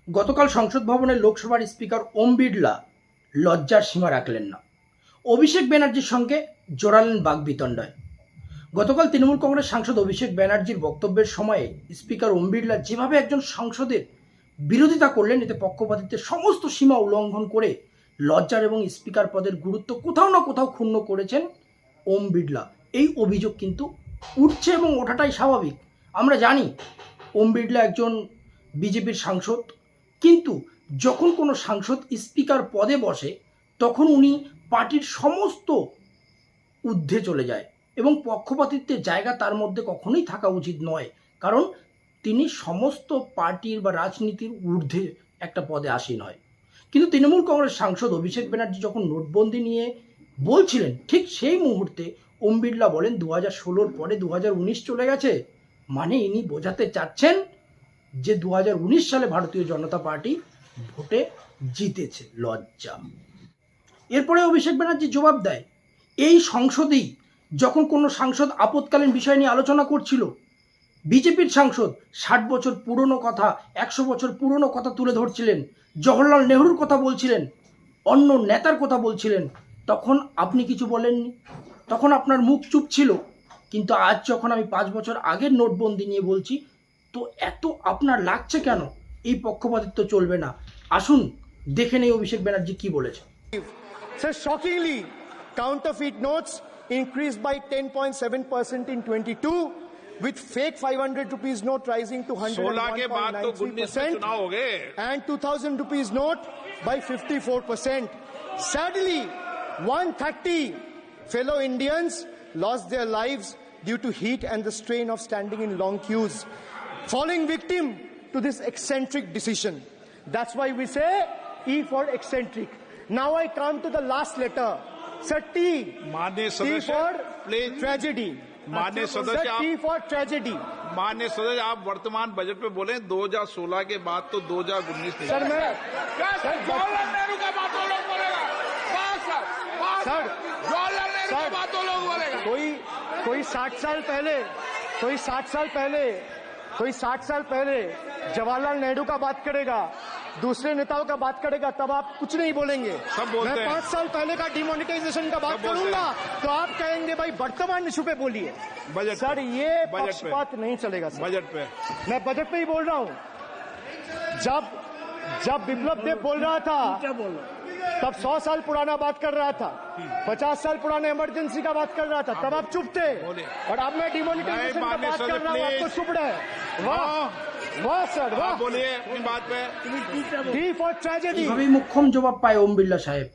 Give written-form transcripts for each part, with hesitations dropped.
গতকাল সংসদ ভবনে লোকসভার স্পিকার ওম বিড়লা লজ্জার সীমা রাখলেন না। অভিষেক ব্যানার্জির সঙ্গে জড়ালেন বাগবিতণ্ডায়। গতকাল তৃণমূল কংগ্রেস সাংসদ অভিষেক ব্যানার্জির বক্তব্যের সময়ে স্পিকার ওম বিড়লা যেভাবে একজন সাংসদের বিরোধিতা করলেন, এতে পক্ষপাতিত্বের সমস্ত সীমা উল্লঙ্ঘন করে লজ্জার এবং স্পিকার পদের গুরুত্ব কোথাও না কোথাও ক্ষুণ্ণ করেছেন ওম বিড়লা। এই অভিযোগ কিন্তু উঠছে এবং ওঠাটাই স্বাভাবিক। আমরা জানি ওম বিড়লা একজন বিজেপির সাংসদ, কিন্তু যখন কোনো সাংসদ স্পিকার পদে বসে তখন উনি পার্টির সমস্ত ঊর্ধ্বে চলে যায় এবং পক্ষপাতিত্বের জায়গা তার মধ্যে কখনোই থাকা উচিত নয়, কারণ তিনি সমস্ত পার্টির বা রাজনীতির ঊর্ধ্বে একটা পদে আসীন হয়। কিন্তু তৃণমূল কংগ্রেস সাংসদ অভিষেক ব্যানার্জি যখন নোটবন্দি নিয়ে বলছিলেন, ঠিক সেই মুহূর্তে ওম বিড়লা বলেন 2016 পরে 2019 চলে গেছে, মানে ইনি বোঝাতে চাচ্ছেন যে 2019 সালে ভারতীয় জনতা পার্টি ভোটে জিতেছে। লজ্জা। এরপরে অভিষেক ব্যানার্জি জবাব দেয়, এই সংসদেই যখন কোনো সাংসদ আপৎকালীন বিষয় নিয়ে আলোচনা করছিল, বিজেপির সাংসদ 60 বছর পুরনো কথা, 100 বছর পুরনো কথা তুলে ধরছিলেন, জওহরলাল নেহরুর কথা বলছিলেন, অন্য নেতার কথা বলছিলেন, তখন আপনি কিছু বলেননি, তখন আপনার মুখ চুপ ছিল। কিন্তু আজ যখন আমি 5 বছর আগের নোটবন্দি নিয়ে বলছি, তো এত আপনার লাগছে কেন? এই পক্ষপাতিত্ব চলবে না। আসুন দেখে নেই অভিষেক ব্যানার্জি কি বলেছে। So shockingly, counterfeit notes increased by 10.7% in 22, with fake 500 rupees note rising to 101.93% and 2000 rupees note by 54%. Sadly, 130 fellow Indians lost their lives due to heat and the strain of standing in long queues, falling victim to this eccentric decision. That's why we say E for eccentric. Now I come to the last letter. Sir, T. T for tragedy. माननीय सदस्य, T for tragedy. माननीय सदस्य, आप वर्तमान budget पे बोले 2016 के बाद तो 2019 नहीं। सर मैं जवाहरलाल नेहरू का बात तो लोग बोलेगा। सर जवाहरलाल नेहरू का बात तो लोग बोलेगा। कोई 60 साल पहले जवाहरलाल नेहरू का बात करेगा, दूसरे नेताओं का बात करेगा, तब आप कुछ नहीं बोलेंगे। सब बोलते मैं हैं। 5 साल पहले का डिमोनेटाइजेशन का बात करूंगा तो आप कहेंगे भाई वर्तमान इशू पे बोलिए। बजट सर ये बजट पे। पक्षपात नहीं चलेगा सर। बजट पे मैं बजट पे ही बोल रहा हूँ। जब विप्लव देव बोल रहा था तब 100 साल पुराना बात कर रहा था, 50 साल पुराने इमरजेंसी का बात कर रहा था, तब आप चुप थे। और अब मैं डिमोनेटाइजेशन का बात कर रहा हूँ, आपको चुप रहे। वाह वाह सर वाह। बोलिए अपनी बात पे। D for tragedy. এইভাবেই মুখ্যম জবাব পায় ওম বিড়লা সাহেব।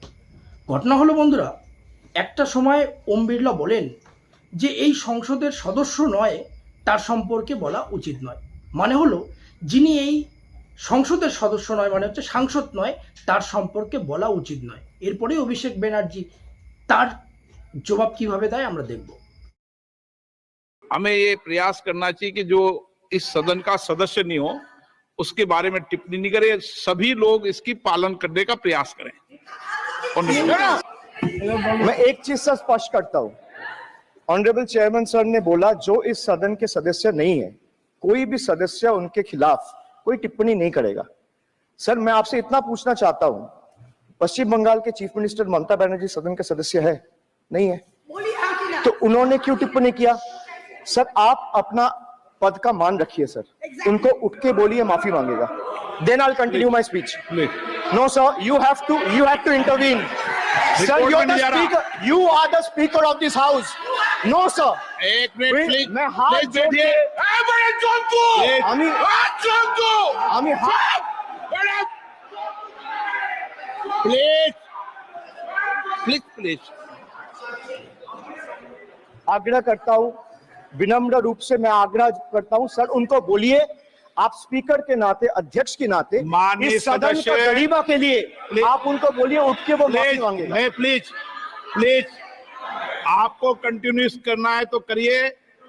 ঘটনা হলো বন্ধুরা, একটা সময় ওম বিড়লা বলেন যে এই সংসদের সদস্য নয় তার সম্পর্কে বলা উচিত নয়। মানে হলো যিনি এই সংসদের সদস্য নয়, মানে হচ্ছে সাংসদ নয়, তার সম্পর্কে বলা উচিত নয়। এরপরে অভিষেক ব্যানার্জি তার জবাব কিভাবে দেয় আমরা দেখব। हमें ये प्रयास करना चाहिए कि जो इस सदन का सदस्य नहीं हो उसके बारे में टिप्पणी नहीं करे, सभी लोग इसकी पालन करने का प्रयास करें। और मैं एक चीज से स्पष्ट करता हूँ, ऑनरेबल चेयरमैन सर ने बोला जो इस सदन के सदस्य नहीं है, कोई भी सदस्य उनके खिलाफ कोई टिप्पणी नहीं करेगा। सर मैं आपसे इतना पूछना चाहता हूं, पश्चिम बंगाल के चीफ मिनिस्टर ममता बनर्जी सदन के सदस्य है? नहीं है, तो उन्होंने क्यों टिप्पणी किया? सर आप अपना पद का मान रखिए सर, उनको उठ के बोलिए माफी मांगेगा, then I will continue my speech. No sir, you have to intervene. Sir, you are the speaker of this house. No sir. एक मिनट प्लीज, मैं हाथ जोड़ के प्लीज आग्रह करता हूं, विनम्र रूप से मैं आग्रह करता हूं सर, उनको बोलिए आप स्पीकर के नाते, अध्यक्ष के नाते, माननीय इस सदन सदस्य, का गरिमा के लिए आप उनको बोलिए उठ के वो माफी मांगेगा। प्लीज आपको कंटिन्यूस करना है तो करिए।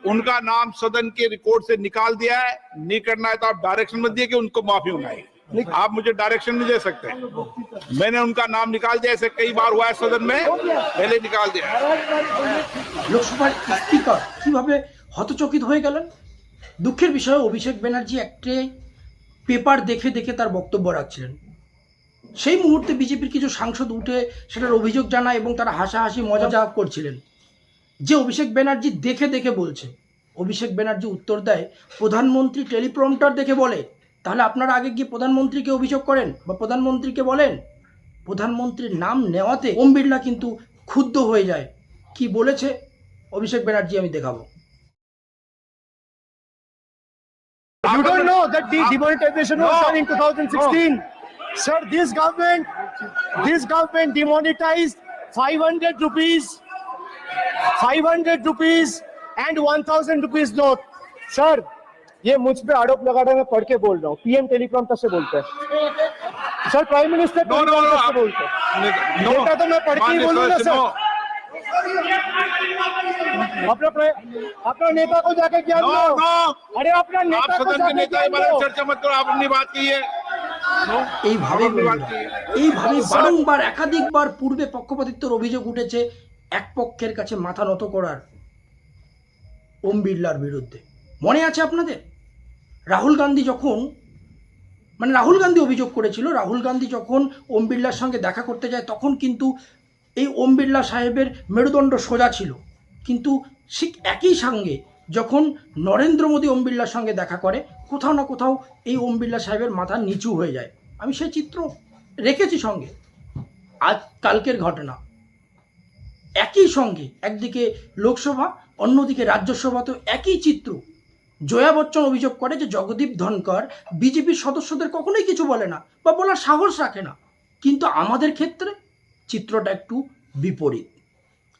उनका नाम सदन के रिकॉर्ड से निकाल दिया है, नहीं करना है तो आप डायरेक्शन मत दिए कि उनको माफी मंगाई। आप मुझे डायरेक्शन नहीं दे सकते। मैंने उनका नाम निकाल दिया, ऐसे कई बार हुआ है सदन में, पहले निकाल दिया। লোকসভার স্পিকার কিভাবে হতচকিত হয়ে গেলেন। দুঃখের বিষয় অভিষেক ব্যানার্জি একটি পেপার দেখে দেখে তার বক্তব্য রাখছিলেন। সেই মুহূর্তে বিজেপির কিছু সাংসদ উঠে সেটার অভিযোগ জানায় এবং তারা হাসাহাসি মজা করছিলেন যে অভিষেক ব্যানার্জি দেখে দেখে বলছে। অভিষেক ব্যানার্জি উত্তর দেয়, প্রধানমন্ত্রী টেলিপ্রম্পটার দেখে বলে। তাহলে আপনারা আগে গিয়ে প্রধানমন্ত্রীকে অভিযোগ করেন বা প্রধানমন্ত্রীকে বলেন। প্রধানমন্ত্রীর নাম নেওয়াতে ওম বিড়লা কিন্তু ক্ষুব্ধ হয়ে যায়। কি বলেছে অভিষেক ব্যানার্জি আমি দেখাবো। You don't know that the demonetization was done in 2016. Sir, this government demonetized 500 rupees and 1000 rupees note. Sir, ये मुझ पे आरोप लगा रहा है, मैं पढ़ के बोल रहा हूँ। पीएम टेलीप्रॉम्प्टर से बोलते हैं। सर, प्राइम मिनिस्टर टेलीप्रॉम्प्टर से बोलते हैं। बेटा तो मैं पढ़ के ही बोलूंगा सर। अपना नेता को जाके ज्ञान दो। अरे अपना आप नेता को सदन के जाके नेता के ज्ञान बारे में दो। चर्चा मत करो, आप अपनी बात कीजिए। এইভাবে বারংবার একাধিকবার পূর্বে পক্ষপাতিত্বের অভিযোগ উঠেছে এক পক্ষের কাছে মাথা নত করার ওম বিড়লার বিরুদ্ধে। মনে আছে আপনাদের রাহুল গান্ধী অভিযোগ করেছিল, রাহুল গান্ধী যখন ওম বিড়লার সঙ্গে দেখা করতে যায় তখন কিন্তু এই ওম বিড়লা সাহেবের মেরুদণ্ড সোজা ছিল, কিন্তু ঠিক একই সঙ্গে যখন নরেন্দ্র মোদী ওম বিড়লার সঙ্গে দেখা করে কোথাও না কোথাও এই ওম বিড়লা সাহেবের মাথা নিচু হয়ে যায়। আমি সেই চিত্র রেখেছি সঙ্গে। আজ কালকের ঘটনা একই সঙ্গে, একদিকে লোকসভা অন্যদিকে রাজ্যসভাতেও একই চিত্র। জয়া বচ্চন অভিযোগ করে যে জগদীপ ধনকর বিজেপির সদস্যদের কখনোই কিছু বলে না বা বলার সাহস রাখে না, কিন্তু আমাদের ক্ষেত্রে চিত্রটা একটু বিপরীত।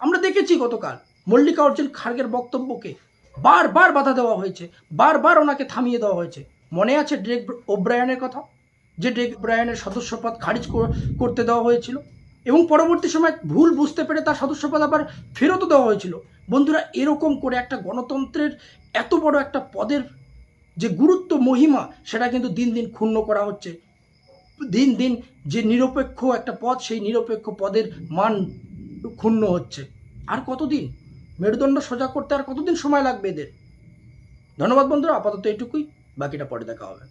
আমরা দেখেছি গতকাল মল্লিকার্জুন খার্গের বক্তব্যকে বারবার বাধা দেওয়া হয়েছে, বারবার ওনাকে থামিয়ে দেওয়া হয়েছে। মনে আছে ডেরেক ওব্রায়ানের কথা, যে ডেরেক ওব্রায়ানের সদস্যপদ খারিজ করতে দেওয়া হয়েছিল এবং পরবর্তী সময় ভুল বুঝতে পেরে তার সদস্যপদ আবার ফেরতও দেওয়া হয়েছিল। বন্ধুরা, এরকম করে একটা গণতন্ত্রের এত বড় একটা পদের যে গুরুত্ব মহিমা সেটা কিন্তু দিন দিন ক্ষুণ্ণ করা হচ্ছে। দিন দিন যে নিরপেক্ষ একটা পদ, সেই নিরপেক্ষ পদের মান ক্ষুণ্ণ হচ্ছে। আর কতদিন মেরুদণ্ড সোজা করতে আর কতদিন সময় লাগবে এদের? ধন্যবাদ বন্ধুরা, আপাতত এটুকুই, বাকিটা পরে দেখা হবে।